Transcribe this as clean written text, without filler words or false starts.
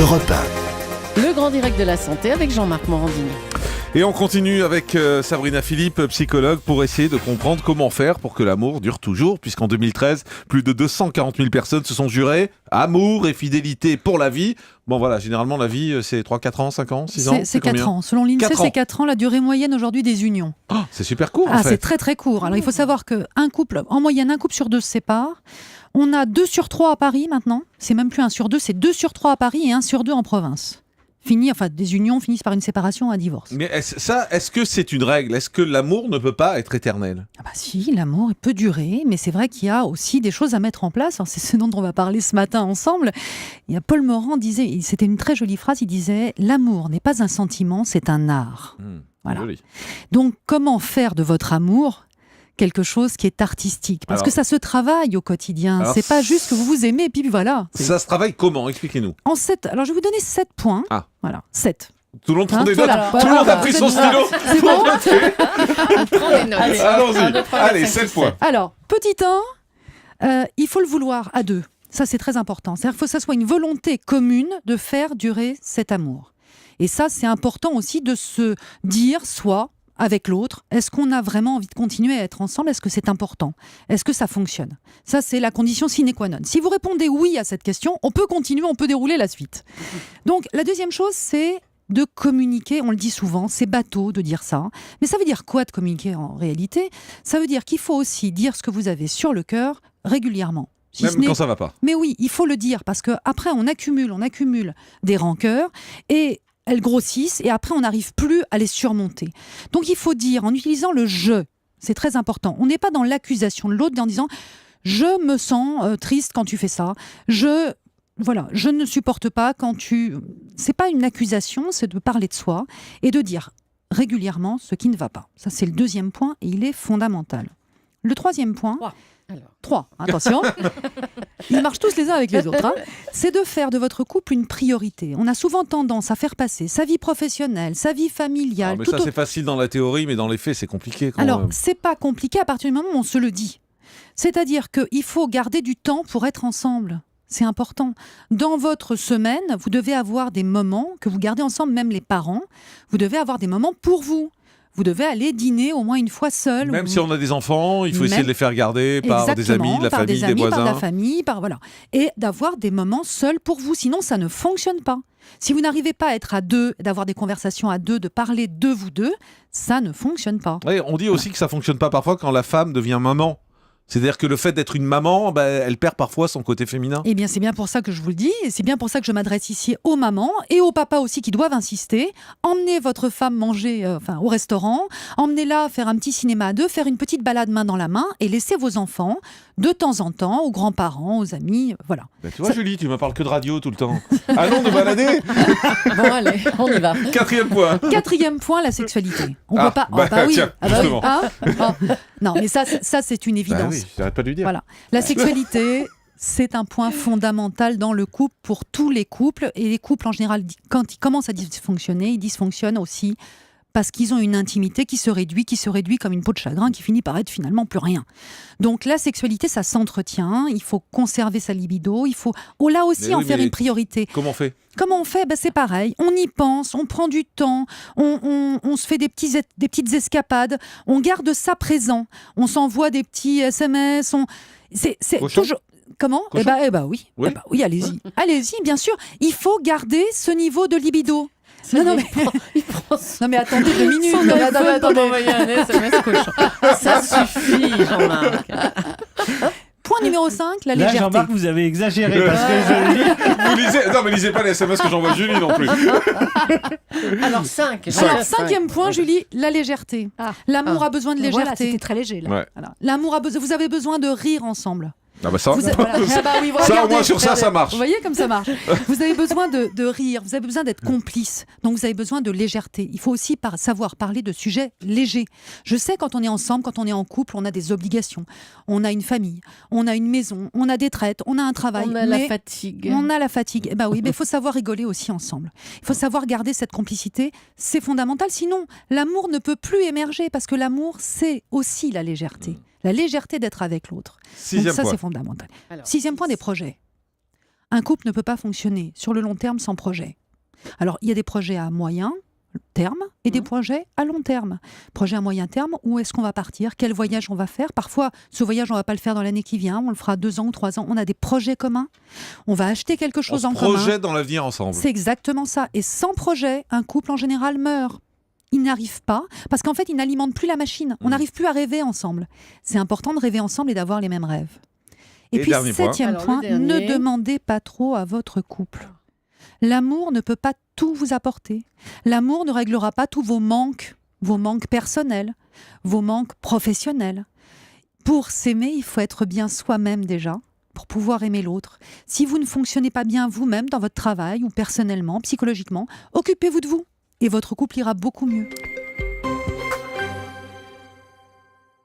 Europe 1. Le grand direct de la santé avec Jean-Marc Morandini. Et on continue avec Sabrina Philippe, psychologue, pour essayer de comprendre comment faire pour que l'amour dure toujours, puisqu'en 2013, plus de 240 000 personnes se sont jurées amour et fidélité pour la vie. Bon voilà, généralement la vie c'est 3, 4 ans, 5 ans, 6 ans. C'est 4 ans. Selon l'INSEE, 4 ans. c'est 4 ans la durée moyenne aujourd'hui des unions. Oh, c'est super court en fait. C'est très très court. Alors il faut savoir qu'un couple, en moyenne, un couple sur deux se sépare. On a 2 sur 3 à Paris maintenant. C'est même plus 1 sur 2, c'est 2 sur 3 à Paris et 1 sur 2 en province. Des unions finissent par une séparation, un divorce. Mais est-ce que c'est une règle ? Est-ce que l'amour ne peut pas être éternel ? Ah bah si, l'amour il peut durer, mais c'est vrai qu'il y a aussi des choses à mettre en place. Alors, c'est ce dont on va parler ce matin ensemble. Il y a Paul Morand disait, c'était une très jolie phrase, il disait « L'amour n'est pas un sentiment, c'est un art ». Voilà. Joli. Donc comment faire de votre amour quelque chose qui est artistique ? Parce que ça se travaille au quotidien. C'est pas juste que vous vous aimez et puis voilà. Ça se travaille comment ? Expliquez-nous. Alors je vais vous donner 7 points. Ah. Voilà, 7. Tout le monde prend des notes. Voilà. Tout le monde a pris son stylo. C'est bon ? On prend des notes. Allons-y. Allez, 7 points. Alors, petit 1, il faut le vouloir à deux. Ça, c'est très important. C'est-à-dire qu'il faut que ça soit une volonté commune de faire durer cet amour. Et ça, c'est important aussi de se dire, soit avec l'autre, est-ce qu'on a vraiment envie de continuer à être ensemble ? Est-ce que c'est important ? Est-ce que ça fonctionne ? Ça, c'est la condition sine qua non. Si vous répondez oui à cette question, on peut continuer, on peut dérouler la suite. Donc, la deuxième chose, c'est de communiquer. On le dit souvent, c'est bateau de dire ça. Mais ça veut dire quoi de communiquer en réalité ? Ça veut dire qu'il faut aussi dire ce que vous avez sur le cœur régulièrement. Même quand ça va pas. Mais oui, il faut le dire parce qu'après, on accumule des rancœurs et elles grossissent et après on n'arrive plus à les surmonter. Donc il faut dire en utilisant le « je », c'est très important. On n'est pas dans l'accusation de l'autre en disant « je me sens triste quand tu fais ça »,« je ne supporte pas quand tu… » C'est pas une accusation, c'est de parler de soi et de dire régulièrement ce qui ne va pas. Ça c'est le deuxième point et il est fondamental. Le troisième point… 3, attention, ils marchent tous les uns avec les autres, c'est de faire de votre couple une priorité. On a souvent tendance à faire passer sa vie professionnelle, sa vie familiale… Mais ça c'est facile dans la théorie, mais dans les faits c'est compliqué quand même. C'est pas compliqué à partir du moment où on se le dit. C'est-à-dire qu'il faut garder du temps pour être ensemble. C'est important. Dans votre semaine, vous devez avoir des moments que vous gardez ensemble, même les parents, vous devez avoir des moments pour vous. Vous devez aller dîner au moins une fois seul. Même si on a des enfants, il faut essayer de les faire garder par des amis, de la famille, des voisins. Par la famille, voilà. Et d'avoir des moments seuls pour vous, sinon ça ne fonctionne pas. Si vous n'arrivez pas à être à deux, d'avoir des conversations à deux, de parler de vous deux, ça ne fonctionne pas. Oui, on dit aussi que ça ne fonctionne pas parfois quand la femme devient maman. C'est-à-dire que le fait d'être une maman, elle perd parfois son côté féminin. Eh bien, c'est bien pour ça que je vous le dis, et c'est bien pour ça que je m'adresse ici aux mamans et aux papas aussi qui doivent insister. Emmenez votre femme manger au restaurant, emmenez-la faire un petit cinéma à deux, faire une petite balade main dans la main et laissez vos enfants de temps en temps aux grands-parents, aux amis, voilà. Tu vois, Julie, tu me parles que de radio tout le temps. Allons nous balader. Bon, allez, on y va. Quatrième point, la sexualité. On peut pas… oui. Tiens, justement. Non, mais ça c'est une évidence. Oui, j'arrête pas de lui dire. Voilà. La sexualité, c'est un point fondamental dans le couple pour tous les couples. Et les couples, en général, quand ils commencent à dysfonctionner, ils dysfonctionnent aussi parce qu'ils ont une intimité qui se réduit comme une peau de chagrin qui finit par être finalement plus rien. Donc la sexualité, ça s'entretient, il faut conserver sa libido, il faut là aussi en faire une priorité. Comment on fait ? C'est pareil, on y pense, on prend du temps, on se fait des petites escapades, on garde ça présent, on s'envoie des petits SMS, c'est toujours… Comment ? Oui. Oui, allez-y, bien sûr. Il faut garder ce niveau de libido. Non, mais attendez 2 minutes. Attendez. Un SMS cochon. Ça suffit, Jean-Marc. Point numéro 5, la légèreté. Là, Jean-Marc, vous avez exagéré parce que je lis. Vous lisez… Non, mais lisez pas les SMS que j'envoie Julie non plus. Alors 5. Alors, 5e point, Julie, la légèreté. L'amour a besoin de légèreté. Voilà, c'était très léger là. Ouais. Voilà. L'amour vous avez besoin de rire ensemble. Ça, oui, au moins sur ça marche. Vous voyez comme ça marche. Vous avez besoin de rire, vous avez besoin d'être complice. Donc vous avez besoin de légèreté. Il faut aussi savoir parler de sujets légers. Je sais, quand on est ensemble, quand on est en couple, on a des obligations. On a une famille, on a une maison, on a des traites, on a un travail. On a la fatigue. On a la fatigue. Oui, mais il faut savoir rigoler aussi ensemble. Il faut savoir garder cette complicité. C'est fondamental. Sinon, l'amour ne peut plus émerger parce que l'amour, c'est aussi la légèreté. La légèreté d'être avec l'autre. Donc ça, c'est fondamental. Alors, 6e point, des projets. Un couple ne peut pas fonctionner sur le long terme sans projet. Alors, il y a des projets à moyen terme et des projets à long terme. Projet à moyen terme, où est-ce qu'on va partir? Quel voyage on va faire? Parfois, ce voyage, on ne va pas le faire dans l'année qui vient, on le fera 2 ans ou 3 ans. On a des projets communs. On va acheter quelque chose en commun. Projet dans l'avenir ensemble. C'est exactement ça. Et sans projet, un couple en général meurt. Il n'arrive pas, parce qu'en fait, il n'alimente plus la machine. On n'arrive plus à rêver ensemble. C'est important de rêver ensemble et d'avoir les mêmes rêves. Et puis, dernier point. 7e Alors, le point, dernier. ne demandez pas trop à votre couple. L'amour ne peut pas tout vous apporter. L'amour ne réglera pas tous vos manques personnels, vos manques professionnels. Pour s'aimer, il faut être bien soi-même déjà, pour pouvoir aimer l'autre. Si vous ne fonctionnez pas bien vous-même dans votre travail ou personnellement, psychologiquement, occupez-vous de vous et votre couple ira beaucoup mieux.